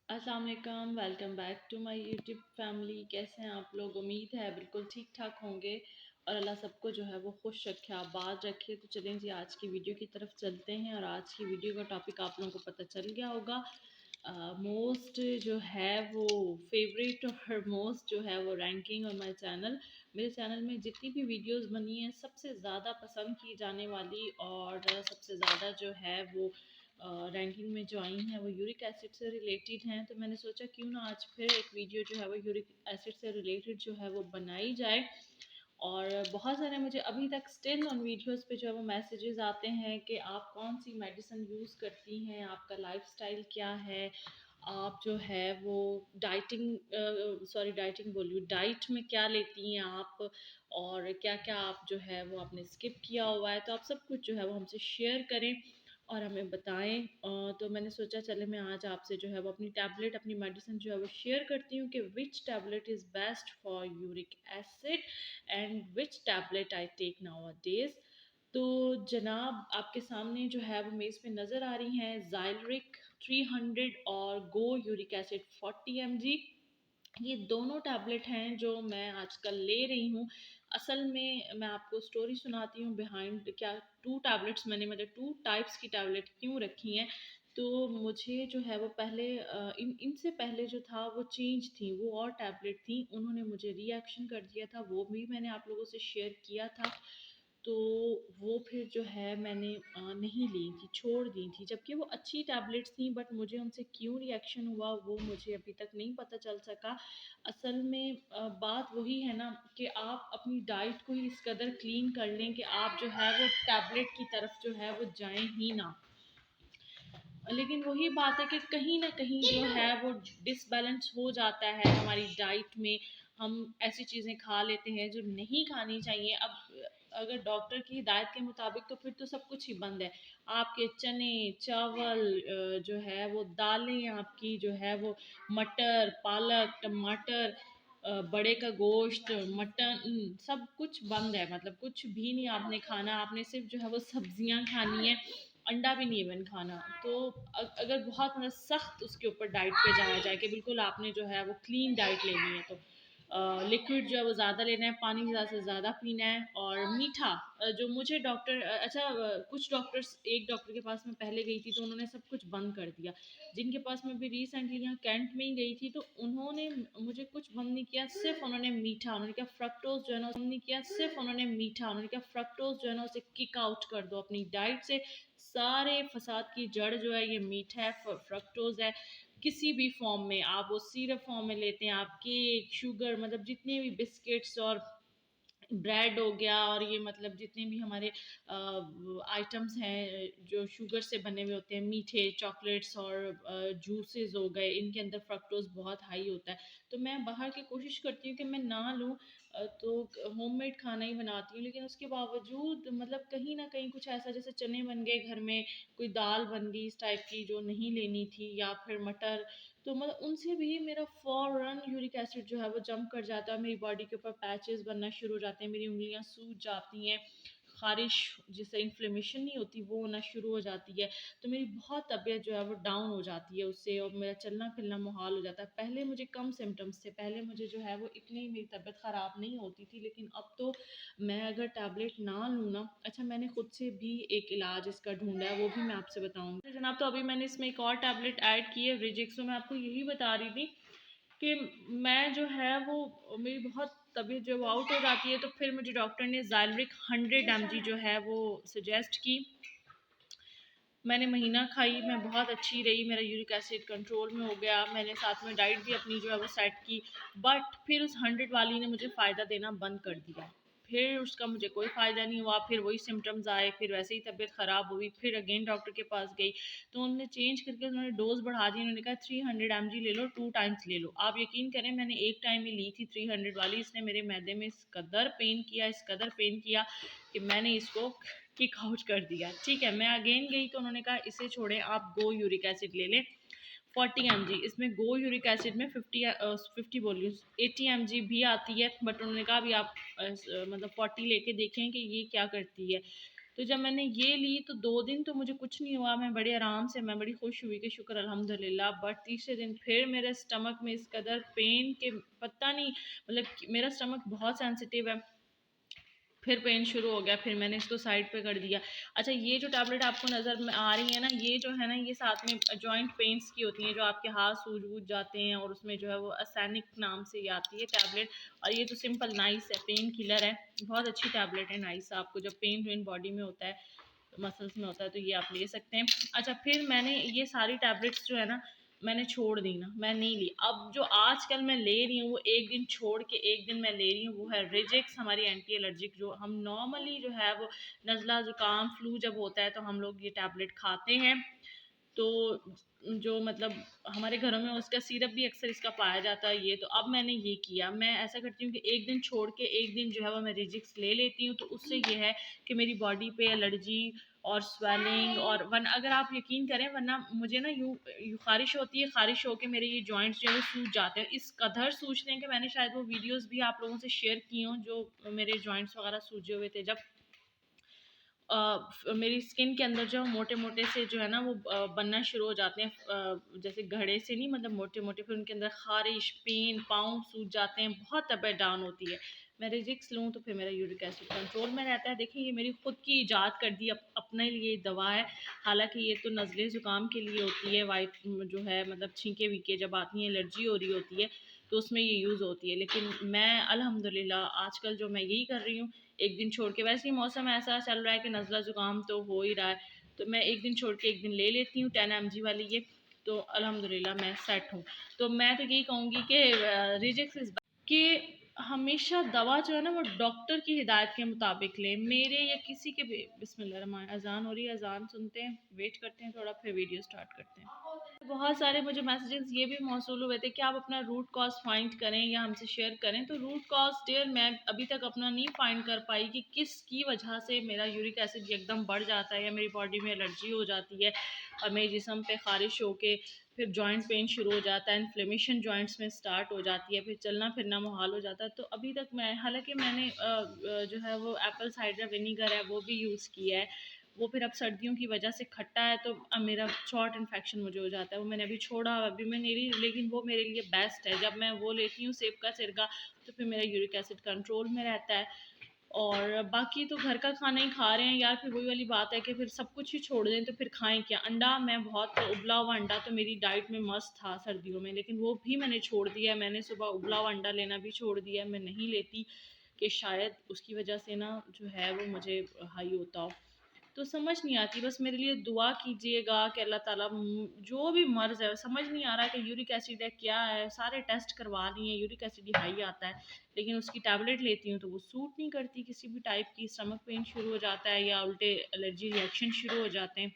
अस्सलाम वालेकुम, welcome back to my YouTube family. कैसे हैं आप लोग? उम्मीद है बिल्कुल ठीक ठाक होंगे और अल्लाह सबको जो है वो खुश रखे, आबाद रखे। तो चलें जी, आज की वीडियो की तरफ चलते हैं। और आज की वीडियो का टॉपिक आप लोगों को पता चल गया होगा। मोस्ट जो है वो फेवरेट और मोस्ट जो है वो रैंकिंग और माय चैनल, मेरे चैनल में जितनी भी वीडियोस बनी हैं सबसे ज़्यादा पसंद की जाने वाली और सबसे ज़्यादा जो है वो रैंकिंग में जो आई हैं वो यूरिक एसिड से रिलेटेड हैं। तो मैंने सोचा क्यों ना आज फिर एक वीडियो जो है वो यूरिक एसिड से रिलेटेड जो है वो बनाई जाए। और बहुत सारे मुझे अभी तक स्टिल उन वीडियोस पे जो है वो मैसेजेस आते हैं कि आप कौन सी मेडिसिन यूज़ करती हैं, आपका लाइफस्टाइल क्या है, आप जो है वो डाइटिंग बोलिए, डाइट में क्या लेती हैं आप, और क्या क्या आप जो है वो आपने स्किप किया हुआ है। तो आप सब कुछ जो है वो हमसे शेयर करें और हमें बताएं। तो मैंने सोचा चले मैं आज आपसे जो है वो अपनी टैबलेट, अपनी मेडिसिन जो है वो शेयर करती हूँ कि which tablet is best for uric acid and which tablet I take nowadays. तो जनाब, आपके सामने जो है वो मेज़ पे नज़र आ रही हैं ज़ाइलरिक 300 और गो यूरिक एसिड 40 mg। ये दोनों टैबलेट हैं जो मैं आजकल ले रही हूँ। असल में मैं आपको स्टोरी सुनाती हूँ बिहाइंड, क्या टू टैबलेट्स मैंने मतलब टू टाइप्स की टैबलेट क्यों रखी हैं। तो मुझे जो है वो पहले इनसे पहले जो था वो चेंज थी, वो और टैबलेट थी, उन्होंने मुझे रिएक्शन कर दिया था, वो भी मैंने आप लोगों से शेयर किया था। तो वो फिर जो है मैंने नहीं ली थी, छोड़ दी थी, जबकि वो अच्छी टैबलेट्स थी, बट मुझे उनसे क्यों रिएक्शन हुआ वो मुझे अभी तक नहीं पता चल सका। असल में बात वही है ना कि आप अपनी डाइट को ही इस कदर क्लीन कर लें कि आप जो है वो टैबलेट की तरफ जो है वो जाएं ही ना। लेकिन वही बात है कि कहीं ना कहीं जो है वो डिसबैलेंस हो जाता है हमारी डाइट में। हम ऐसी चीज़ें खा लेते हैं जो नहीं खानी चाहिए। अब अगर डॉक्टर की हिदायत के मुताबिक तो फिर तो सब कुछ ही बंद है। आपके चने चावल, जो है वो दालें, आपकी जो है वो मटर पालक टमाटर, बड़े का गोश्त, मटन, सब कुछ बंद है। मतलब कुछ भी नहीं आपने खाना, आपने सिर्फ जो है वो सब्जियां खानी है, अंडा भी नहीं इवन खाना। तो अगर बहुत मतलब सख्त उसके ऊपर डाइट पे जाया जाए कि बिल्कुल आपने जो है वो क्लीन डाइट लेनी है, तो लिक्विड जो है वो ज़्यादा लेना है, पानी ज़्यादा से ज़्यादा पीना है, और मीठा जो मुझे डॉक्टर कुछ डॉक्टर्स, एक डॉक्टर के पास मैं पहले गई थी तो उन्होंने सब कुछ बंद कर दिया। जिनके पास मैं भी रिसेंटली यहाँ कैंट में ही गई थी तो उन्होंने मुझे कुछ बंद नहीं किया, सिर्फ उन्होंने मीठा, उन्होंने कहा फ्रक्टोज जो है ना बंद नहीं किया, सिर्फ उन्होंने मीठा, उन्होंने कहा फ्रक्टोज जो है ना उसे किक आउट कर दो अपनी डाइट से। सारे फसाद की जड़ जो है ये मीठा है, फ्रक्टोज है। किसी भी फॉर्म में आप वो सिरप फॉर्म में लेते हैं, आप केक शुगर मतलब जितने भी बिस्किट्स और ब्रेड हो गया, और ये मतलब जितने भी हमारे आइटम्स हैं जो शुगर से बने हुए होते हैं, मीठे चॉकलेट्स और जूसेस हो गए, इनके अंदर फ्रक्टोज बहुत हाई होता है। तो मैं बाहर की कोशिश करती हूँ कि मैं ना लूँ, तो होममेड खाना ही बनाती हूँ। लेकिन उसके बावजूद मतलब कहीं ना कहीं कुछ ऐसा, जैसे चने बन गए घर में, कोई दाल बन गई इस टाइप की जो नहीं लेनी थी, या फिर मटर, तो मतलब उनसे भी मेरा फ़ौरन यूरिक एसिड जो है वो जंप कर जाता है, मेरी बॉडी के ऊपर पैचेस बनना शुरू हो जाते हैं, मेरी उंगलियां सूज जाती हैं, खारिश जिससे इन्फ्लेमेशन नहीं होती वो होना शुरू हो जाती है। तो मेरी बहुत तबीयत जो है वो डाउन हो जाती है उससे, और मेरा चलना फिरना मुहाल हो जाता है। पहले मुझे कम सिम्टम्स थे, पहले मुझे जो है वो इतनी मेरी तबीयत ख़राब नहीं होती थी, लेकिन अब तो मैं अगर टैबलेट ना लूँ ना, अच्छा मैंने खुद से भी एक इलाज इसका ढूंढा है, वो भी मैं आपसे बताऊंगी जनाब। तो अभी मैंने इसमें एक और टैबलेट ऐड की है रिजिक्स। मैं आपको यही बता रही थी कि मैं जो है वो मेरी बहुत तबीयत जो वो आउट हो जाती है, तो फिर मुझे डॉक्टर ने ज़ाइलरिक 100 mg जो है वो सजेस्ट की। मैंने महीना खाई, मैं बहुत अच्छी रही, मेरा यूरिक एसिड कंट्रोल में हो गया, मैंने साथ में डाइट भी अपनी जो है वो सेट की। बट फिर उस 100 वाली ने मुझे फ़ायदा देना बंद कर दिया, फिर उसका मुझे कोई फ़ायदा नहीं हुआ, फिर वही सिम्टम्स आए, फिर वैसे ही तबीयत ख़राब हुई, फिर अगेन डॉक्टर के पास गई तो उन्होंने चेंज करके उन्होंने डोज़ बढ़ा दी। उन्होंने कहा 300 mg ले लो, 2 टाइम्स ले लो। आप यकीन करें मैंने एक टाइम ही ली थी 300 वाली, इसने मेरे मैदे में इस कदर पेन किया, इस कदर पेन किया कि मैंने इसको किक आउट कर दिया। ठीक है, मैं अगेन गई तो उन्होंने कहा इसे छोड़ें, आप गो यूरिक एसिड ले लें 40 mg। इसमें गो यूरिक एसिड में 50 बोलिए 80 mg भी आती है, बट उन्होंने कहा अभी आप मतलब 40 लेके देखें कि ये क्या करती है। तो जब मैंने ये ली तो 2 दिन तो मुझे कुछ नहीं हुआ, मैं बड़े आराम से, मैं बड़ी खुश हुई कि शुक्र अल्हम्दुलिल्लाह। बट तीसरे दिन फिर मेरे स्टमक में इस कदर पेन के पता नहीं, मतलब मेरा स्टमक बहुत सेंसिटिव है, फिर पेन शुरू हो गया, फिर मैंने इसको साइड पे कर दिया। अच्छा, ये जो टैबलेट आपको नज़र में आ रही है ना, ये जो है ना, ये साथ में जॉइंट पेन्स की होती हैं, जो आपके हाथ सूज-वूज जाते हैं, और उसमें जो है वो असानिक नाम से ये आती है टैबलेट। और ये तो सिंपल नाइस है, पेन किलर है, बहुत अच्छी टैबलेट है नाइस। आपको जब पेन वेन बॉडी में होता है, मसल्स में होता है, तो ये आप ले सकते हैं। अच्छा, फिर मैंने ये सारी टैबलेट्स जो है ना, मैंने छोड़ दी ना, मैं नहीं ली। अब जो आजकल मैं ले रही हूँ वो एक दिन छोड़ के एक दिन मैं ले रही हूँ, वो है रिजेक्स, हमारी एंटी एलर्जिक। जो हम नॉर्मली जो है वो नज़ला ज़ुकाम फ्लू जब होता है तो हम लोग ये टैबलेट खाते हैं। तो जो मतलब हमारे घरों में उसका सिरप भी अक्सर इसका पाया जाता है ये। तो अब मैंने ये किया, मैं ऐसा करती हूँ कि एक दिन छोड़ के एक दिन जो है वो मैं रिजिक्स ले लेती हूँ। तो उससे ये है कि मेरी बॉडी पे एलर्जी और स्वेलिंग, और वरना अगर आप यकीन करें, वरना मुझे ना यूँ यूँ ख़ारिश होती है, ख़ारिश होके मेरे ये जॉइंट्स जो है वो सूज जाते हैं, इस कदर सूजते हैं कि मैंने शायद वो वीडियोज़ भी आप लोगों से शेयर की हों, जो मेरे जॉइंट्स वगैरह सूजे हुए थे जब मेरी स्किन के अंदर जो मोटे-मोटे से जो है ना वो बनना शुरू हो जाते हैं, जैसे घड़े से नहीं, मतलब मोटे-मोटे, फिर उनके अंदर ख़ारिश, पेन, पाँव सूज जाते हैं, बहुत तबीयत डाउन होती है। मैं रिजिक्स लूँ तो फिर मेरा यूरिक एसिड कंट्रोल में रहता है। देखिए, ये मेरी खुद की इजाद कर दी अपने लिए दवा है। हालाँकि ये तो नज़ले ज़ुकाम के लिए होती है, वाइट जो है मतलब छींके-वीके जब आती हैं, एलर्जी हो रही होती है, तो उसमें ये यूज़ होती है। लेकिन मैं अल्हम्दुलिल्लाह आजकल जो मैं यही कर रही हूँ, एक दिन छोड़ के, वैसे ही मौसम ऐसा चल रहा है कि नज़ला ज़ुकाम तो हो ही रहा है, तो मैं एक दिन छोड़ के एक दिन ले लेती हूँ 10 mg वाली ये। तो अल्हम्दुलिल्लाह मैं सेट हूँ। तो मैं तो यही कहूँगी कि रिजेक्ट इस कि हमेशा दवा जो है ना वो डॉक्टर की हिदायत के मुताबिक लें, मेरे या किसी के भी। बिस्मिल्लाह रहमान, अजान हो रही है, अजान सुनते हैं, वेट करते हैं थोड़ा, फिर वीडियो स्टार्ट करते हैं। बहुत सारे मुझे मैसेजेस ये भी मौसूल हुए थे कि आप अपना रूट कॉज़ फाइंड करें या हमसे शेयर करें। तो रूट कॉज़ डियर मैं अभी तक अपना नहीं फाइंड कर पाई कि किसकी वजह से मेरा यूरिक एसिड एकदम बढ़ जाता है, या मेरी बॉडी में एलर्जी हो जाती है, और मेरे जिस्म पे ख़ारिश होके फिर जॉइंट पेन शुरू हो जाता है, इन्फ्लेमेशन जॉइंट्स में स्टार्ट हो जाती है, फिर चलना फिरना मुहाल हो जाता है। तो अभी तक मैं, हालाँकि मैंने जो है वो एप्पल साइडर विनेगर है वो भी यूज़ किया है। वो फिर अब सर्दियों की वजह से खट्टा है, तो अब मेरा शॉर्ट इन्फेक्शन मुझे हो जाता है, वो मैंने अभी छोड़ा, अभी मैं नहीं रही, लेकिन वो मेरे लिए बेस्ट है। जब मैं वो लेती हूँ सेब का सिरका, तो फिर मेरा यूरिक एसिड कंट्रोल में रहता है। और बाकी तो घर का खाना ही खा रहे हैं यार, फिर वही वाली बात है कि फिर सब कुछ ही छोड़ दें तो फिर खाएं क्या। अंडा, मैं बहुत उबला हुआ अंडा तो मेरी डाइट में मस्त था सर्दियों में, लेकिन वो भी मैंने छोड़ दिया है। मैंने सुबह उबला हुआ अंडा लेना भी छोड़ दिया है, मैं नहीं लेती, कि शायद उसकी वजह से ना जो है वो मुझे हाई होता हो। तो समझ नहीं आती, बस मेरे लिए दुआ कीजिएगा कि अल्लाह ताला जो भी मर्ज़ है, समझ नहीं आ रहा कि यूरिक एसिड है क्या है, सारे टेस्ट करवा लिए हैं, यूरिक एसिड ही हाई आता है, लेकिन उसकी टैबलेट लेती हूँ तो वो सूट नहीं करती किसी भी टाइप की, स्टमक पेन शुरू हो जाता है या उल्टे एलर्जी रिएक्शन शुरू हो जाते हैं।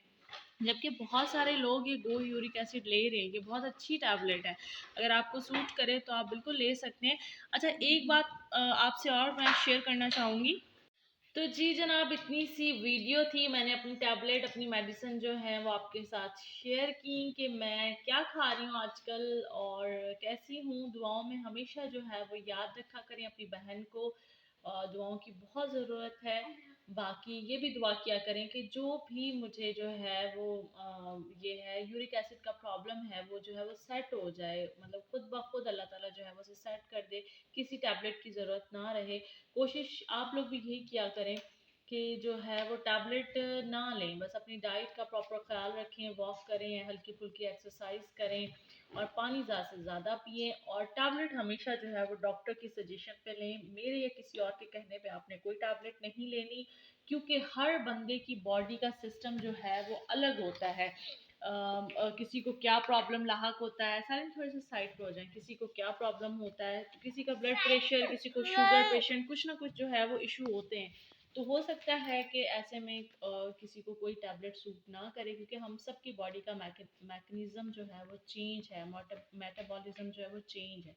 जबकि बहुत सारे लोग ये गो यूरिक एसिड ले रहे हैं, ये बहुत अच्छी टैबलेट है, अगर आपको सूट करे तो आप बिल्कुल ले सकते हैं। अच्छा, एक बात आपसे और मैं शेयर करना चाहूँगी। तो जी जनाब, इतनी सी वीडियो थी, मैंने अपनी टैबलेट, अपनी मेडिसिन जो है वो आपके साथ शेयर की कि मैं क्या खा रही हूँ आजकल और कैसी हूँ। दुआओं में हमेशा जो है वो याद रखा करें अपनी बहन को, दुआओं की बहुत ज़रूरत है। बाकी ये भी दुआ किया करें कि जो भी मुझे जो है वो ये है यूरिक एसिड का प्रॉब्लम है, वो जो है वो सेट हो जाए, मतलब खुद ब खुद अल्लाह ताला जो है वो उसे सेट कर दे, किसी टैबलेट की ज़रूरत ना रहे। कोशिश आप लोग भी यही किया करें कि जो है वो टैबलेट ना लें, बस अपनी डाइट का प्रॉपर ख्याल रखें, वॉक करें, हल्की फुल्की एक्सरसाइज करें, और पानी ज़्यादा से ज़्यादा पिएं। और टैबलेट हमेशा जो है वो डॉक्टर की सजेशन पे लें, मेरे या किसी और के कहने पे आपने कोई टैबलेट नहीं लेनी, क्योंकि हर बंदे की बॉडी का सिस्टम जो है वो अलग होता है। किसी को क्या प्रॉब्लम लाहक होता है, सारे थोड़े से साइड पे हो जाएं, किसी को क्या प्रॉब्लम होता है, तो किसी का ब्लड प्रेशर, किसी को शुगर पेशेंट, कुछ ना कुछ जो है वो इशू होते हैं। तो हो सकता है कि ऐसे में किसी को कोई टैबलेट सूट ना करे, क्योंकि हम सब की बॉडी का मैकेनिज्म जो है वो चेंज है, मेटाबॉलिज्म जो है वो चेंज है।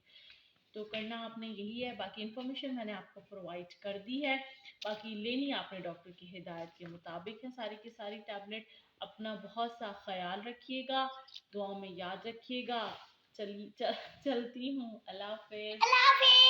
तो करना आपने यही है, बाकी इन्फॉर्मेशन मैंने आपको प्रोवाइड कर दी है, बाकी लेनी आपने डॉक्टर की हिदायत के मुताबिक है सारी की सारी टैबलेट। अपना बहुत सा ख्याल रखिएगा, दुआओं में याद रखिएगा। चलती हूँ, अल्लाह हाफिज़।